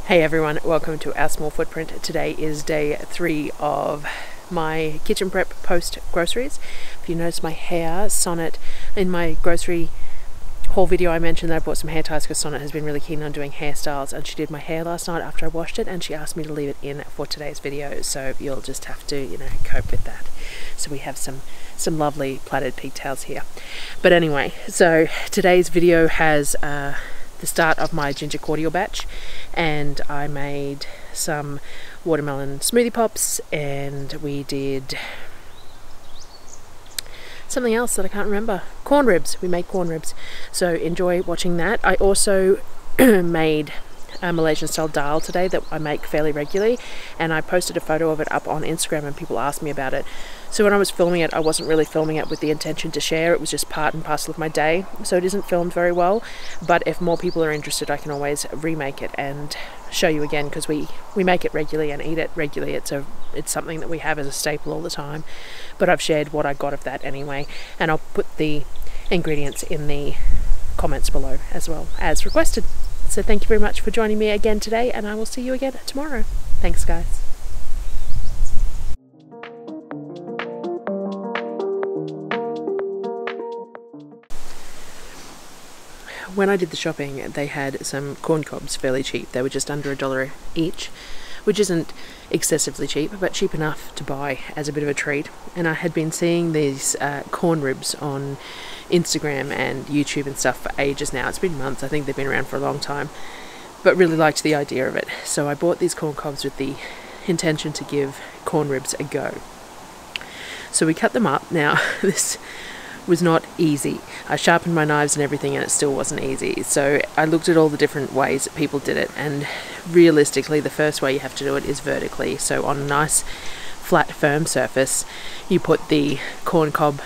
Hey everyone, welcome to our small footprint. Today is day 3 of my kitchen prep post groceries. If you notice my hair, Sonnet, in my grocery haul video I mentioned that I bought some hair ties because Sonnet has been really keen on doing hairstyles, and she did my hair last night after I washed it, and she asked me to leave it in for today's video, so you'll just have to, cope with that. So we have some lovely plaited pigtails here. But anyway, so today's video has the start of my Ginger Cordial batch, and I made some watermelon smoothie pops, and we did something else that I can't remember. Corn ribs. We made corn ribs, so enjoy watching that. I also made a Malaysian Style Dal today that I make fairly regularly, and I posted a photo of it up on Instagram and people asked me about it. So when I was filming it, I wasn't really filming it with the intention to share. It was just part and parcel of my day, so it isn't filmed very well. But if more people are interested, I can always remake it and show you again, because we make it regularly and eat it regularly. It's something that we have as a staple all the time. But I've shared what I got of that anyway, and I'll put the ingredients in the comments below as well as requested. So thank you very much for joining me again today, and I will see you again tomorrow. Thanks, guys. When I did the shopping, they had some corn cobs fairly cheap. They were just under $1 each, which isn't excessively cheap, but cheap enough to buy as a bit of a treat. And I had been seeing these corn ribs on Instagram and YouTube and stuff for ages now. It's been months. I think they've been around for a long time, but really liked the idea of it. So I bought these corn cobs with the intention to give corn ribs a go. So we cut them up. Now this was not easy. I sharpened my knives and everything, and it still wasn't easy. So I looked at all the different ways that people did it, and realistically the first way you have to do it is vertically. So on a nice flat firm surface, you put the corn cob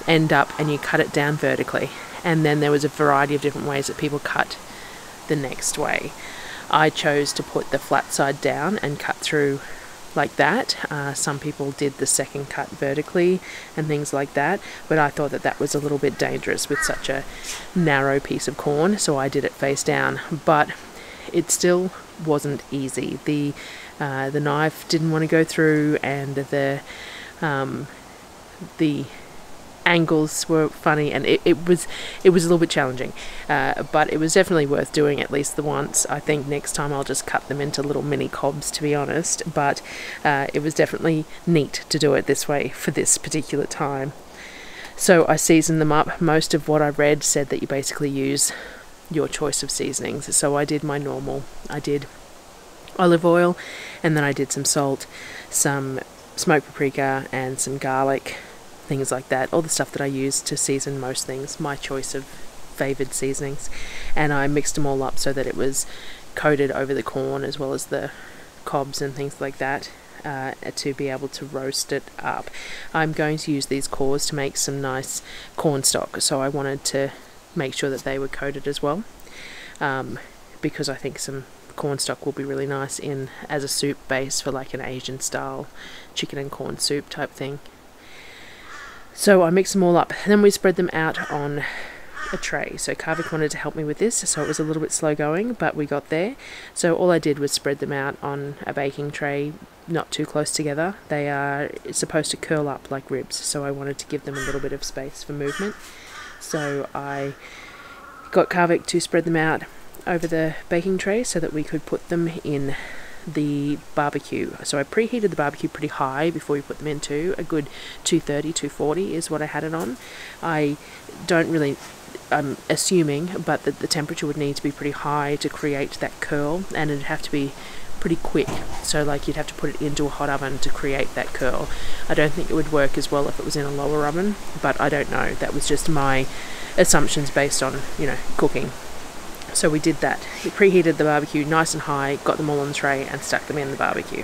end up and you cut it down vertically. And then there was a variety of different ways that people cut the next way. I chose to put the flat side down and cut through like that. Some people did the second cut vertically and things like that, but I thought that was a little bit dangerous with such a narrow piece of corn, so I did it face down. But it still wasn't easy. The knife didn't want to go through, and the angles were funny, and it was a little bit challenging, but it was definitely worth doing at least the once. I think next time I'll just cut them into little mini cobs, to be honest, but it was definitely neat to do it this way for this particular time. So I seasoned them up. Most of what I read said that you basically use your choice of seasonings, so I did my normal. I did olive oil, and then I did some salt, some smoked paprika, and some garlic, things like that, all the stuff that I use to season most things, my choice of favoured seasonings. And I mixed them all up so that it was coated over the corn as well as the cobs and things like that, to be able to roast it up. I'm going to use these cores to make some nice corn stock, so I wanted to make sure that they were coated as well, because I think some corn stock will be really nice as a soup base for like an Asian style chicken and corn soup type thing. So I mixed them all up, and then we spread them out on a tray. So Kavik wanted to help me with this, so it was a little bit slow going, but we got there. So all I did was spread them out on a baking tray, not too close together. They are supposed to curl up like ribs, so I wanted to give them a little bit of space for movement. So I got Kavik to spread them out over the baking tray so that we could put them in the barbecue. So I preheated the barbecue pretty high before we put them into. A good 230, 240 is what I had it on. I'm assuming, but that the temperature would need to be pretty high to create that curl, and it'd have to be pretty quick. So like you'd have to put it into a hot oven to create that curl. I don't think it would work as well if it was in a lower oven, but I don't know. That was just my assumptions based on, cooking. So we did that. We preheated the barbecue nice and high, got them all on the tray and stuck them in the barbecue.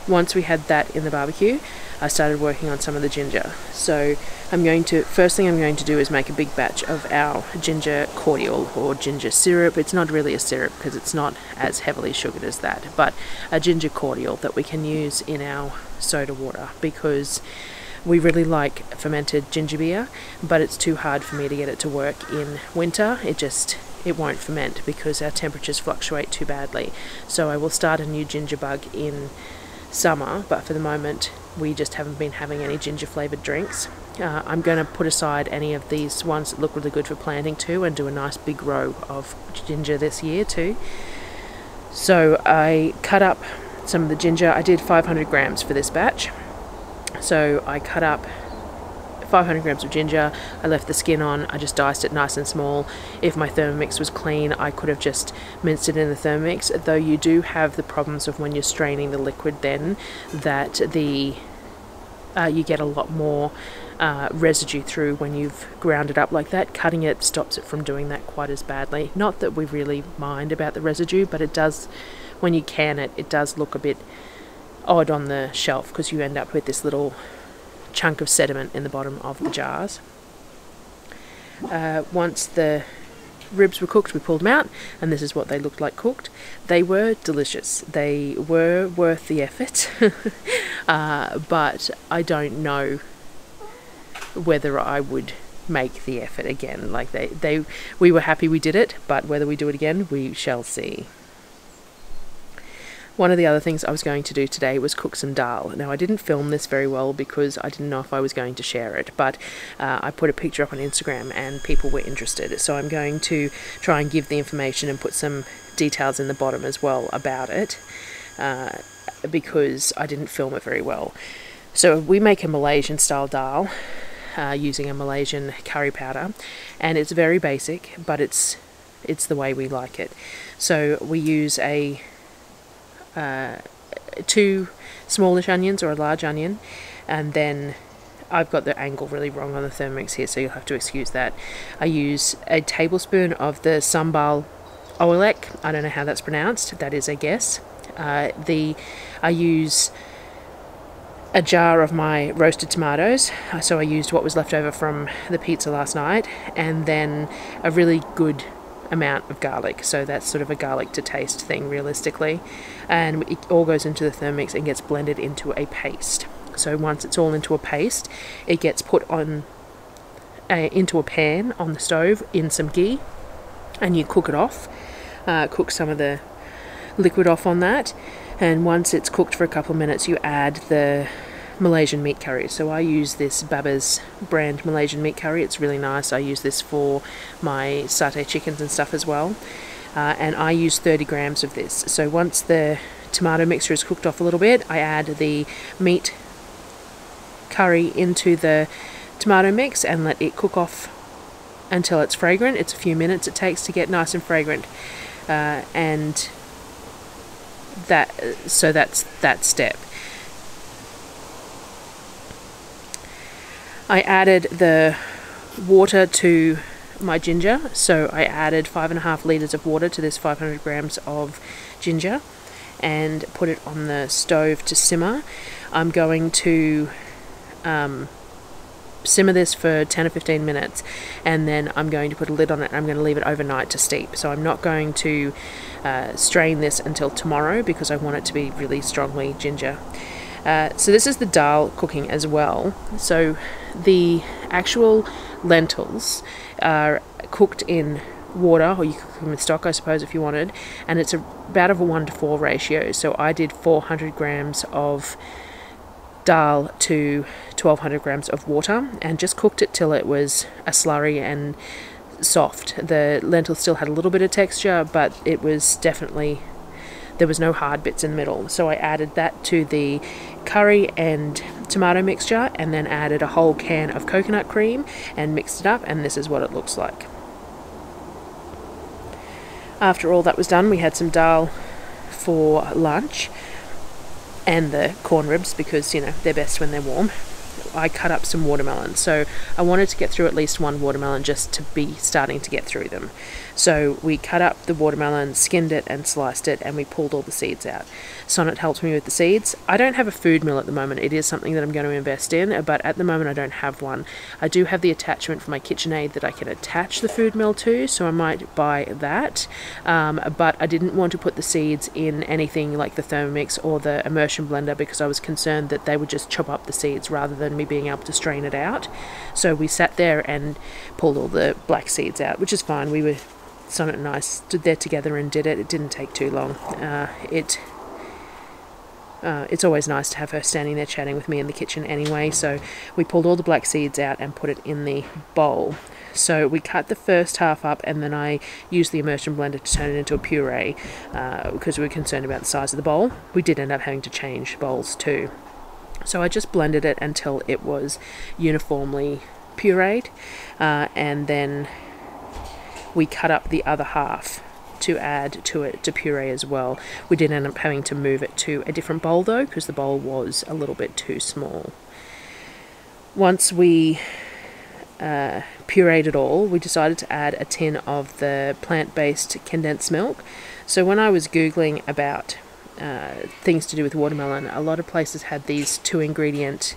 Once we had that in the barbecue, I started working on some of the ginger. So first thing I'm going to do is make a big batch of our ginger cordial, or ginger syrup. It's not really a syrup because it's not as heavily sugared as that, but a ginger cordial that we can use in our soda water, because We really like fermented ginger beer, but it's too hard for me to get it to work in winter. it won't ferment because our temperatures fluctuate too badly. So I will start a new ginger bug in summer, but for the moment we just haven't been having any ginger flavoured drinks. I'm going to put aside any of these ones that look really good for planting too, and do a nice big row of ginger this year too. So I cut up some of the ginger. I did 500 grams for this batch. So I cut up 500 grams of ginger. I left the skin on. I just diced it nice and small. If my Thermomix was clean, I could have just minced it in the Thermomix, though you do have the problems of when you're straining the liquid then that you get a lot more residue through when you've ground it up like that. Cutting it stops it from doing that quite as badly. Not that we really mind about the residue, but it does, when you can it, it does look a bit odd on the shelf because you end up with this little chunk of sediment in the bottom of the jars. Once the ribs were cooked, we pulled them out, and this is what they looked like cooked. They were delicious. They were worth the effort, but I don't know whether I would make the effort again. Like we were happy we did it, but whether we do it again, we shall see. One of the other things I was going to do today was cook some dal. Now, I didn't film this very well because I didn't know if I was going to share it, but I put a picture up on Instagram and people were interested. So I'm going to try and give the information and put some details in the bottom as well about it, because I didn't film it very well. So we make a Malaysian Style Dal using a Malaysian curry powder, and it's very basic, but it's the way we like it. So we use a 2 smallish onions or a large onion, and then I've got the angle really wrong on the Thermomix here, so you'll have to excuse that. I use a tablespoon of the Sambal Oelek. I don't know how that's pronounced. That is a guess. I use a jar of my roasted tomatoes, so I used what was left over from the pizza last night, and then a really good amount of garlic, so that's sort of a garlic to taste thing realistically, and it all goes into the Thermomix and gets blended into a paste. So once it's all into a paste, it gets put on into a pan on the stove in some ghee, and you cook it off, cook some of the liquid off on that, and once it's cooked for a couple of minutes, you add the Malaysian meat curry. So I use this Baba's brand Malaysian meat curry. It's really nice. I use this for my satay chickens and stuff as well, and I use 30 grams of this. So once the tomato mixture is cooked off a little bit, I add the meat curry into the tomato mix and let it cook off until it's fragrant. It's a few minutes it takes to get nice and fragrant, and that's that step. I added the water to my ginger, so I added 5.5 litres of water to this 500 grams of ginger and put it on the stove to simmer. I'm going to simmer this for 10 or 15 minutes, and then I'm going to put a lid on it and I'm going to leave it overnight to steep. So I'm not going to strain this until tomorrow because I want it to be really strongly ginger. So this is the dal cooking as well. So the actual lentils are cooked in water, or you cook them with stock, I suppose, if you wanted, and it's about a 1:4 ratio. So I did 400 grams of dal to 1200 grams of water and just cooked it till it was a slurry and soft. The lentils still had a little bit of texture, but it was definitely, there was no hard bits in the middle. So I added that to the curry and tomato mixture, and then added a whole can of coconut cream and mixed it up, and this is what it looks like. After all that was done, we had some dal for lunch and the corn ribs because, you know, they're best when they're warm. I cut up some watermelon, so I wanted to get through at least one watermelon just to be starting to get through them. So we cut up the watermelon, skinned it and sliced it, and we pulled all the seeds out. Sonnet helped me with the seeds. I don't have a food mill at the moment. It is something that I'm going to invest in, but at the moment I don't have one. I do have the attachment for my KitchenAid that I can attach the food mill to, so I might buy that, but I didn't want to put the seeds in anything like the Thermomix or the immersion blender because I was concerned that they would just chop up the seeds rather than me being able to strain it out. So we sat there and pulled all the black seeds out, which is fine. We were Sonnet and I stood there together and did it. It didn't take too long. It's always nice to have her standing there chatting with me in the kitchen anyway, so we pulled all the black seeds out and put it in the bowl. So we cut the first half up, and then I used the immersion blender to turn it into a puree because we were concerned about the size of the bowl. We did end up having to change bowls too. So I just blended it until it was uniformly pureed, and then we cut up the other half to add to it to puree as well. We did end up having to move it to a different bowl though, because the bowl was a little bit too small. Once we pureed it all, we decided to add a tin of the plant-based condensed milk. So when I was googling about things to do with watermelon, a lot of places had these 2-ingredient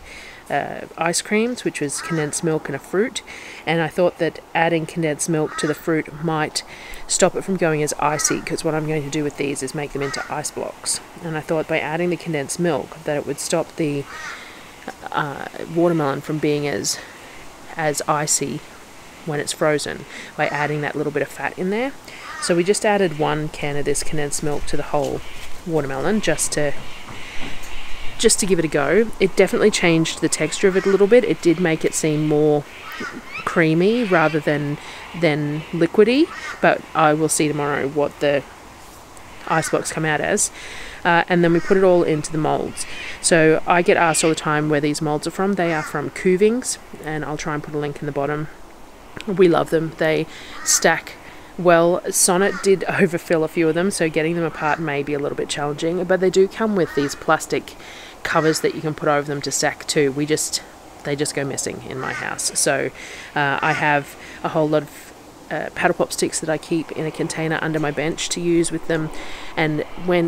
ice creams, which was condensed milk and a fruit, and I thought that adding condensed milk to the fruit might stop it from going as icy, because what I'm going to do with these is make them into ice blocks. And I thought by adding the condensed milk that it would stop the watermelon from being as icy when it's frozen by adding that little bit of fat in there. So we just added 1 can of this condensed milk to the whole watermelon just to give it a go. It definitely changed the texture of it a little bit. It did make it seem more creamy rather than liquidy, but I will see tomorrow what the ice blocks come out as. And then we put it all into the molds. So I get asked all the time where these molds are from. They are from Kavik's, and I'll try and put a link in the bottom. We love them. They stack well. Sonnet did overfill a few of them, so getting them apart may be a little bit challenging, but they do come with these plastic covers that you can put over them to stack too. They just go missing in my house. So I have a whole lot of paddle pop sticks that I keep in a container under my bench to use with them, and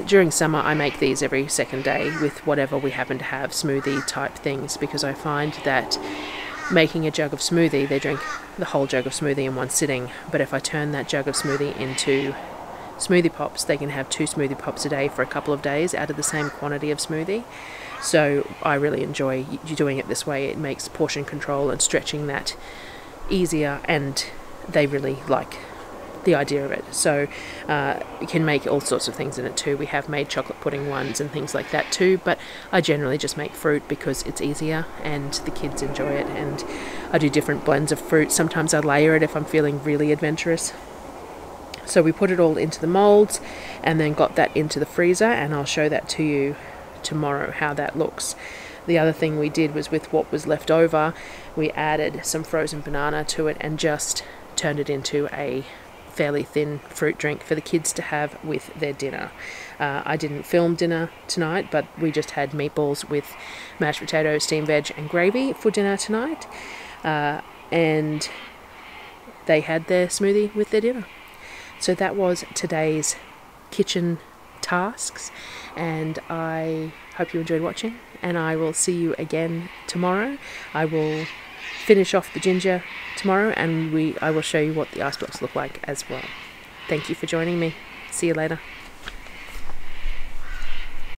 during summer I make these every second day with whatever we happen to have, smoothie type things, because I find that making a jug of smoothie, they drink the whole jug of smoothie in one sitting, but if I turn that jug of smoothie into smoothie pops, they can have 2 smoothie pops a day for a couple of days out of the same quantity of smoothie. So I really enjoy doing it this way. It makes portion control and stretching that easier, and they really like the idea of it. So you can make all sorts of things in it too. We have made chocolate pudding ones and things like that too, but I generally just make fruit because it's easier and the kids enjoy it, and I do different blends of fruit. Sometimes I layer it if I'm feeling really adventurous. So we put it all into the molds and then got that into the freezer, and I'll show that to you tomorrow how that looks. The other thing we did was, with what was left over, we added some frozen banana to it and just turned it into a fairly thin fruit drink for the kids to have with their dinner. I didn't film dinner tonight, but we just had meatballs with mashed potatoes, steamed veg and gravy for dinner tonight, and they had their smoothie with their dinner. So that was today's kitchen tasks, and I hope you enjoyed watching, and I will see you again tomorrow. I will finish off the ginger tomorrow, and I will show you what the ice blocks look like as well. Thank you for joining me. See you later.